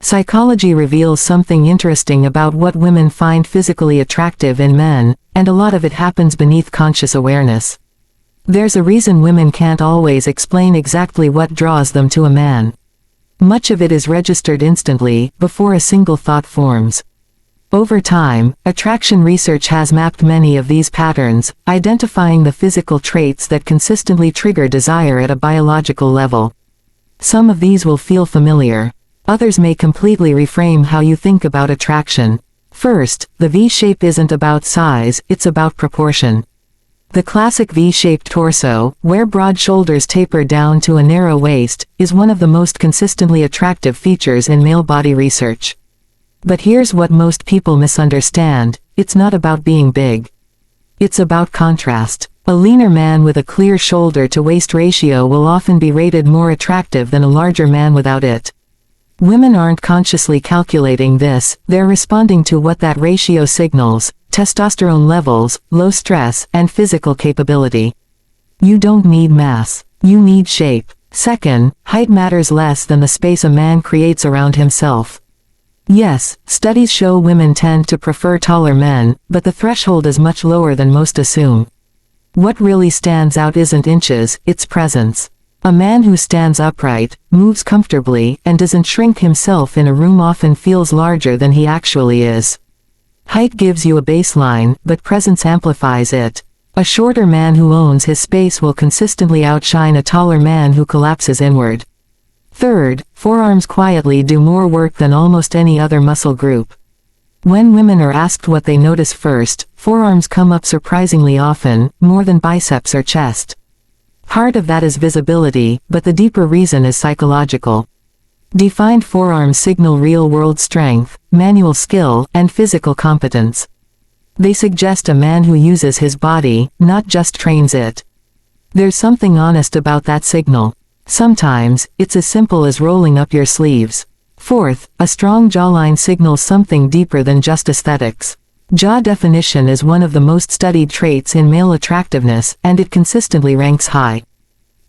Psychology reveals something interesting about what women find physically attractive in men, and a lot of it happens beneath conscious awareness. There's a reason women can't always explain exactly what draws them to a man. Much of it is registered instantly, before a single thought forms. Over time, attraction research has mapped many of these patterns, identifying the physical traits that consistently trigger desire at a biological level. Some of these will feel familiar. Others may completely reframe how you think about attraction. First, the V-shape isn't about size, it's about proportion. The classic V-shaped torso, where broad shoulders taper down to a narrow waist, is one of the most consistently attractive features in male body research. But here's what most people misunderstand: it's not about being big. It's about contrast. A leaner man with a clear shoulder-to-waist ratio will often be rated more attractive than a larger man without it. Women aren't consciously calculating this, they're responding to what that ratio signals: testosterone levels, low stress, and physical capability. You don't need mass. You need shape. Second, height matters less than the space a man creates around himself. Yes, studies show women tend to prefer taller men, but the threshold is much lower than most assume. What really stands out isn't inches, it's presence. A man who stands upright, moves comfortably, and doesn't shrink himself in a room often feels larger than he actually is. Height gives you a baseline, but presence amplifies it. A shorter man who owns his space will consistently outshine a taller man who collapses inward. Third, forearms quietly do more work than almost any other muscle group. When women are asked what they notice first, forearms come up surprisingly often, more than biceps or chest. Part of that is visibility, but the deeper reason is psychological. Defined forearms signal real-world strength, manual skill, and physical competence. They suggest a man who uses his body, not just trains it. There's something honest about that signal. Sometimes, it's as simple as rolling up your sleeves. Fourth, a strong jawline signals something deeper than just aesthetics. Jaw definition is one of the most studied traits in male attractiveness, and it consistently ranks high.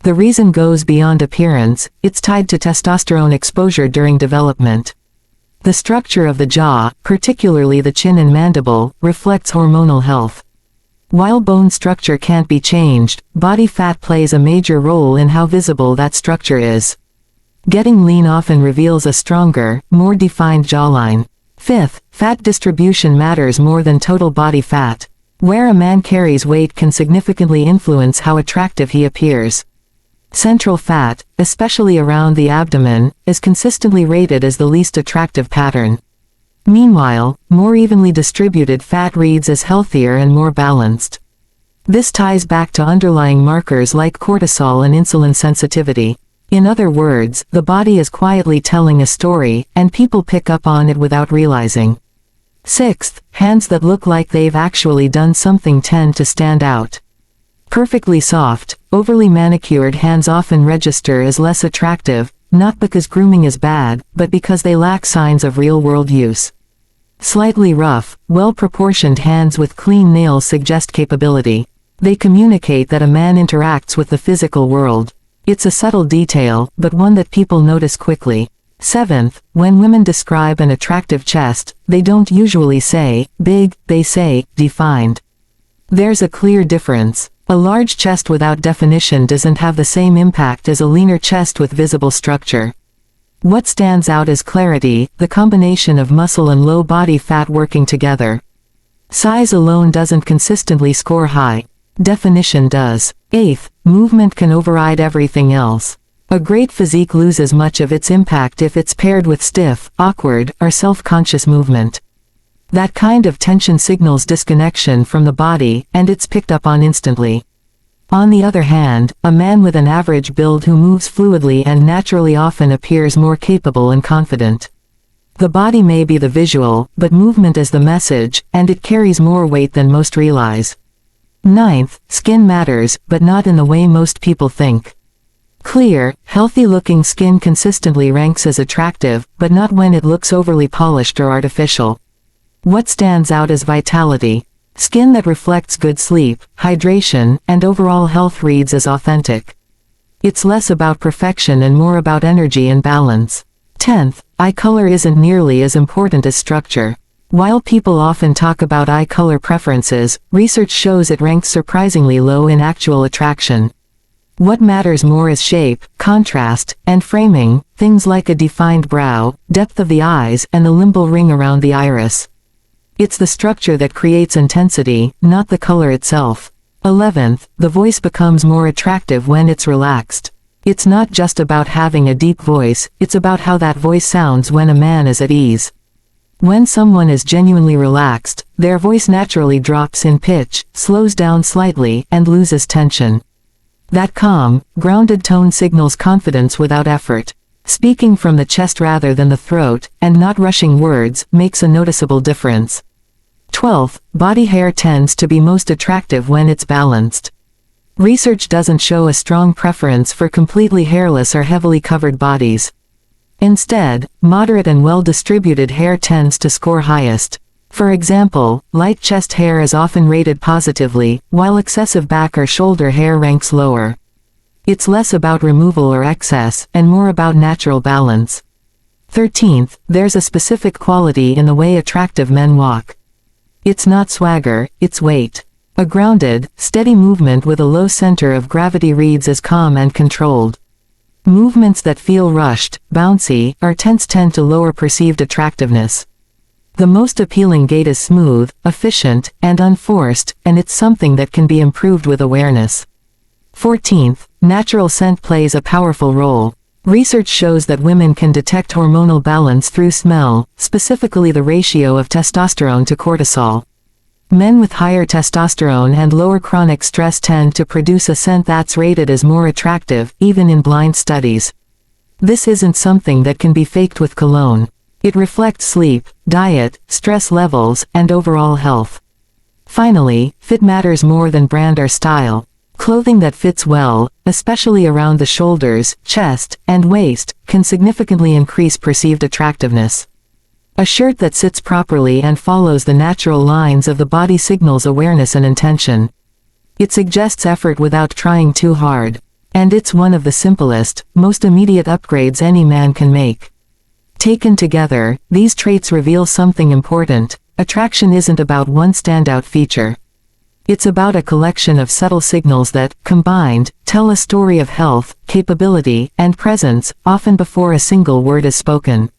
The reason goes beyond appearance, it's tied to testosterone exposure during development. The structure of the jaw, particularly the chin and mandible, reflects hormonal health. While bone structure can't be changed, body fat plays a major role in how visible that structure is. Getting lean often reveals a stronger, more defined jawline. Fifth, fat distribution matters more than total body fat. Where a man carries weight can significantly influence how attractive he appears. Central fat, especially around the abdomen, is consistently rated as the least attractive pattern. Meanwhile, more evenly distributed fat reads as healthier and more balanced. This ties back to underlying markers like cortisol and insulin sensitivity. In other words, the body is quietly telling a story, and people pick up on it without realizing. Sixth, hands that look like they've actually done something tend to stand out. Perfectly soft, overly manicured hands often register as less attractive, not because grooming is bad, but because they lack signs of real-world use. Slightly rough, well-proportioned hands with clean nails suggest capability. They communicate that a man interacts with the physical world. It's a subtle detail, but one that people notice quickly. Seventh, when women describe an attractive chest, they don't usually say, big, they say, defined. There's a clear difference. A large chest without definition doesn't have the same impact as a leaner chest with visible structure. What stands out is clarity, the combination of muscle and low body fat working together. Size alone doesn't consistently score high. Definition does. Eighth, movement can override everything else. A great physique loses much of its impact if it's paired with stiff, awkward, or self-conscious movement. That kind of tension signals disconnection from the body, and it's picked up on instantly. On the other hand, a man with an average build who moves fluidly and naturally often appears more capable and confident. The body may be the visual, but movement is the message, and it carries more weight than most realize. Ninth, skin matters, but not in the way most people think. Clear, healthy-looking skin consistently ranks as attractive, but not when it looks overly polished or artificial. What stands out is vitality. Skin that reflects good sleep, hydration, and overall health reads as authentic. It's less about perfection and more about energy and balance. 10th, eye color isn't nearly as important as structure. While people often talk about eye color preferences, research shows it ranks surprisingly low in actual attraction. What matters more is shape, contrast, and framing, things like a defined brow, depth of the eyes, and the limbal ring around the iris. It's the structure that creates intensity, not the color itself. 11th, the voice becomes more attractive when it's relaxed. It's not just about having a deep voice, it's about how that voice sounds when a man is at ease. When someone is genuinely relaxed, their voice naturally drops in pitch, slows down slightly, and loses tension. That calm, grounded tone signals confidence without effort. Speaking from the chest rather than the throat, and not rushing words, makes a noticeable difference. 12th, body hair tends to be most attractive when it's balanced. Research doesn't show a strong preference for completely hairless or heavily covered bodies. Instead, moderate and well-distributed hair tends to score highest. For example, light chest hair is often rated positively, while excessive back or shoulder hair ranks lower. It's less about removal or excess, and more about natural balance. 13th, there's a specific quality in the way attractive men walk. It's not swagger, it's weight. A grounded, steady movement with a low center of gravity reads as calm and controlled. Movements that feel rushed, bouncy, or tense tend to lower perceived attractiveness. The most appealing gait is smooth, efficient, and unforced, and it's something that can be improved with awareness. 14th, natural scent plays a powerful role. Research shows that women can detect hormonal balance through smell, specifically the ratio of testosterone to cortisol. Men with higher testosterone and lower chronic stress tend to produce a scent that's rated as more attractive, even in blind studies. This isn't something that can be faked with cologne. It reflects sleep, diet, stress levels, and overall health. Finally, fit matters more than brand or style. Clothing that fits well, especially around the shoulders, chest, and waist, can significantly increase perceived attractiveness. A shirt that sits properly and follows the natural lines of the body signals awareness and intention. It suggests effort without trying too hard. And it's one of the simplest, most immediate upgrades any man can make. Taken together, these traits reveal something important. Attraction isn't about one standout feature. It's about a collection of subtle signals that, combined, tell a story of health, capability, and presence, often before a single word is spoken.